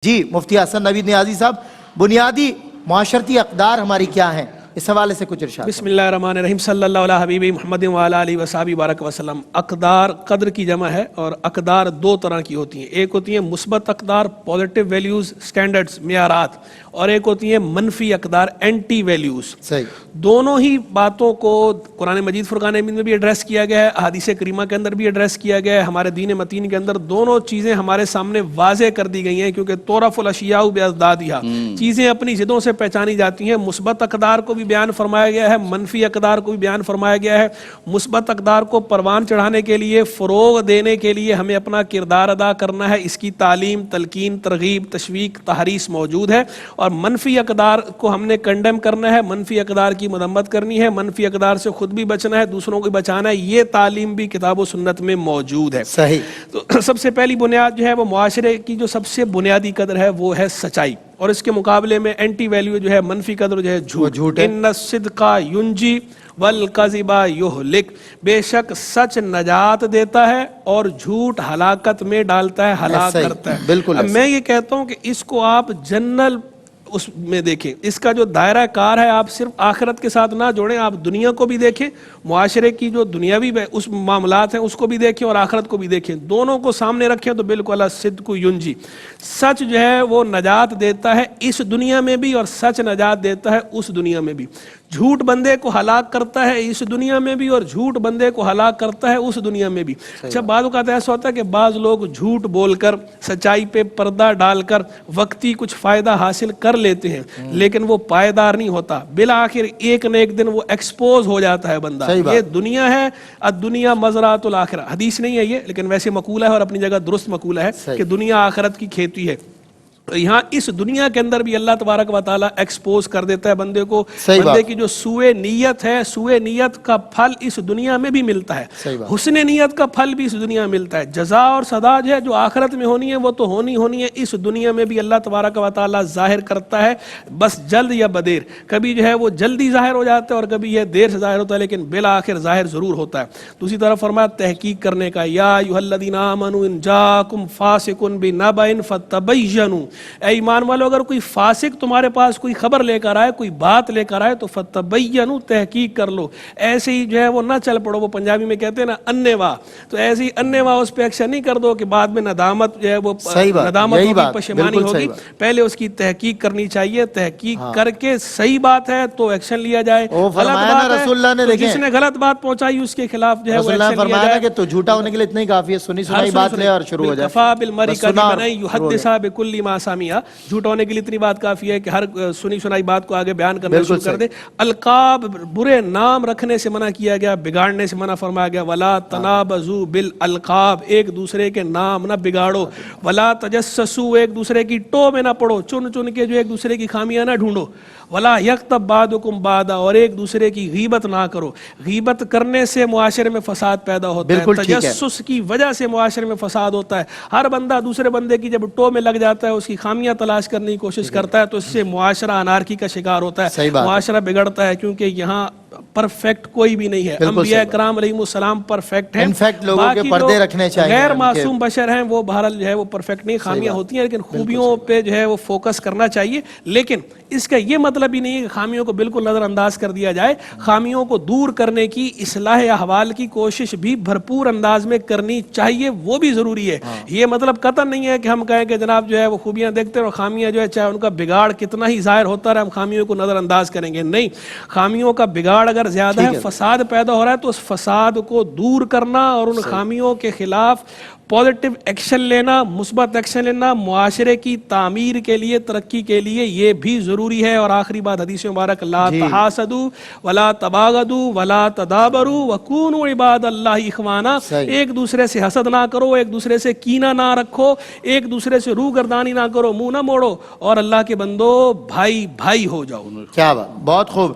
جی مفتی حسن نوید نیازی صاحب، بنیادی معاشرتی اقدار ہماری کیا ہیں، اس حوالے سے کچھ ارشاد۔ بسم اللہ الرحمن الرحیم، صلی اللہ علیہ حبیب محمد وعلی آلہ وصحبہ بارک وسلم۔ اقدار قدر کی جمع ہے، اور اقدار دو طرح کی ہوتی ہیں، ایک ہوتی ہیں مثبت اقدار، پازیٹیو ویلیوز، سٹینڈرڈز، معیارات، اور ایک ہوتی ہیں منفی اقدار، اینٹی ویلیوز۔ صحیح۔ دونوں ہی باتوں کو قرآن مجید فرقان حمید میں بھی ایڈریس کیا گیا ہے، احادیث کریمہ کے اندر بھی ایڈریس کیا گیا ہے، ہمارے دین متین کے اندر دونوں چیزیں ہمارے سامنے واضح کر دی گئی ہیں، کیونکہ تعرف الاشیاء باضدادہا، چیزیں اپنی ضدوں سے پہچانی جاتی ہیں۔ مثبت اقدار کو بھی بیان فرمایا گیا ہے، منفی اقدار کو بھی بیان فرمایا گیا ہے۔ مثبت اقدار کو پروان چڑھانے کے لیے، فروغ دینے کے لیے ہمیں اپنا کردار ادا کرنا ہے، اس کی تعلیم، تلقین، ترغیب، تشویق، تحریص موجود ہے، اور منفی اقدار کو ہم نے کنڈیم کرنا ہے، منفی اقدار کی مذمت کرنی ہے، منفی اقدار سے خود بھی بچنا ہے، دوسروں کو بچانا ہے۔ یہ تعلیم بھی کتاب و سنت میں موجود ہے۔ صحیح۔ تو سب سے پہلی بنیاد جو ہے وہ معاشرے کی جو سب سے بنیادی قدر ہے وہ ہے سچائی، اور اس کے مقابلے میں اینٹی ویلیو جو ہے، منفی قدر جو ہے جھوٹ ہے۔ ان الصدق ینجی والکذب یہلک، بے شک سچ نجات دیتا ہے اور جھوٹ ہلاکت میں ڈالتا ہے، ہلاک کرتا ہے۔ بالکل۔ اب میں یہ کہتا ہوں کہ اس کو آپ جنرل اس میں دیکھیں، اس کا جو دائرہ کار ہے آپ صرف آخرت کے ساتھ نہ جوڑیں، آپ دنیا کو بھی دیکھیں، معاشرے کی جو دنیاوی اس معاملات ہیں اس کو بھی دیکھیں اور آخرت کو بھی دیکھیں، دونوں کو سامنے رکھیں تو بالکل الصدق ینجی، سچ جو ہے وہ نجات دیتا ہے اس دنیا میں بھی، اور سچ نجات دیتا ہے اس دنیا میں بھی۔ جھوٹ بندے کو ہلاک کرتا ہے اس دنیا میں بھی، اور جھوٹ بندے کو ہلاک کرتا ہے اس دنیا میں بھی۔ اچھا، بعض اوقات ایسا ہوتا ہے کہ بعض لوگ جھوٹ بول کر، سچائی پہ پردہ ڈال کر وقتی کچھ فائدہ حاصل کر لیتے ہیں، لیکن وہ پائیدار نہیں ہوتا، بالآخر ایک نہ ایک دن وہ ایکسپوز ہو جاتا ہے بندہ۔ یہ دنیا ہے، الدنیا مزرعۃ الآخرہ، حدیث نہیں ہے یہ، لیکن ویسے مقولہ ہے اور اپنی جگہ درست مقولہ ہے کہ دنیا آخرت کی کھیتی ہے۔ یہاں اس دنیا کے اندر بھی اللہ تبارک و تعالیٰ ایکسپوز کر دیتا ہے بندے کو، بندے کی جو سوء نیت ہے، سوء نیت کا پھل اس دنیا میں بھی ملتا ہے، حسن نیت کا پھل بھی اس دنیا میں ملتا ہے۔ جزا اور سزا جو ہے جو آخرت میں ہونی ہے وہ تو ہونی ہے، اس دنیا میں بھی اللہ تبارک و تعالیٰ ظاہر کرتا ہے، بس جلد یا بدیر، کبھی جو ہے وہ جلدی ظاہر ہو جاتا ہے اور کبھی یہ دیر سے ظاہر ہوتا ہے، لیکن بالآخر ظاہر ضرور ہوتا ہے۔ دوسری طرف فرمایا تحقیق کرنے کا، یا ایھا الذین آمنوا ان جاءکم فاسق بنبأ فتبینوا، اے ایمان والو اگر کوئی فاسق تمہارے پاس کوئی خبر لے کر آئے، کوئی بات لے کر آئے تو فتبینوا، تحقیق کر لو، ایسے ہی جو ہے وہ نہ چل پڑو، وہ پنجابی میں کہتے ہیں نا انے واہ، تو ایسے ہی انے واہ اس پہ ایکشن نہیں کر دو کہ بعد میں ندامت جو ہے وہ ندامت ہوگی، پشیمانی ہوگی۔ پہلے اس کی تحقیق کرنی چاہیے، تحقیق کر کے صحیح بات ہے تو ایکشن لیا جائے، غلط بات ہے تو جس نے غلط بات پہنچائی اس کے خلاف جو ہے وہ ایکشن لیا جائے۔ کہ تو جھوٹا ہونے کے لیے اتنا ہی کافی ہے، سنی سنائی بات لے اور شروع ہو جائے۔ کفیٰ بالمرء کذبا ان یحدث بکل ما سمع، جھوٹ ہونے کے لیے اتنی بات کافی ہے کہ ہر سنی سنائی بات کو آگے بیان کرنا شروع کر دے۔ القاب، برے نام رکھنے سے منع کیا گیا، بگاڑنے سے منع فرمایا گیا۔ ولا تنابزوا بالالقاب، ایک دوسرے کے نام نہ بگاڑو۔ ولا تجسسوا، ایک دوسرے کی ٹو میں نہ پڑو، چن چن کے جو ایک دوسرے کی خامیاں نہ ڈھونڈو۔ ولا یغتب بعضکم بعضا، اور ایک دوسرے کی غیبت نہ کرو، غیبت کرنے سے معاشرے میں فساد پیدا ہوتا ہے، تجسس کی وجہ سے معاشرے میں فساد ہوتا ہے۔ ہر بندہ دوسرے بندے کی جب ٹو میں لگ جاتا ہے، اس کی خامیاں تلاش کرنے کی کوشش کرتا ہے، تو اس سے معاشرہ انارکی کا شکار ہوتا ہے، معاشرہ بگڑتا ہے، کیونکہ یہاں پرفیکٹ کوئی بھی نہیں ہے۔ انبیاء کرام علیہ السلام پرفیکٹ ہیں، باقی جو غیر معصوم بشر ہیں وہ بہرحال جو ہے وہ پرفیکٹ نہیں، خامیاں ہوتی ہیں، لیکن خوبیوں پہ جو ہے وہ فوکس کرنا چاہیے۔ لیکن اس کا یہ مطلب ہی نہیں ہے کہ خامیوں کو بالکل نظر انداز کر دیا جائے، خامیوں کو دور کرنے کی، اصلاح احوال کی کوشش بھی بھرپور انداز میں کرنی چاہیے، وہ بھی ضروری ہے۔ یہ مطلب قطعاً نہیں ہے کہ ہم کہیں کہ جناب جو ہے وہ خوبیاں دیکھتے ہیں اور خامیاں جو ہے چاہے ان کا بگاڑ کتنا ہی ظاہر ہوتا رہے ہم خامیوں کو نظر انداز کریں گے، نہیں، خامیوں کا بگاڑ اگر زیادہ ہے، فساد پیدا ہو رہا ہے، تو اس فساد کو دور کرنا اور ان خامیوں کے خلاف پازیٹیو ایکشن لینا، مثبت ایکشن لینا، معاشرے کی تعمیر کے لیے، ترقی کے لیے یہ بھی ضروری ہے۔ اور آخری بات حدیث مبارک، لا تحاسدوا ولا تباغضوا ولا تدابروا وکونوا عباد اللہ اخوانا، ایک دوسرے سے حسد نہ کرو، ایک دوسرے سے کینہ نہ رکھو، ایک دوسرے سے روگردانی نہ کرو، منہ نہ موڑو، اور اللہ کے بندو بھائی بھائی ہو جاؤ۔ کیا بات، بہت خوب۔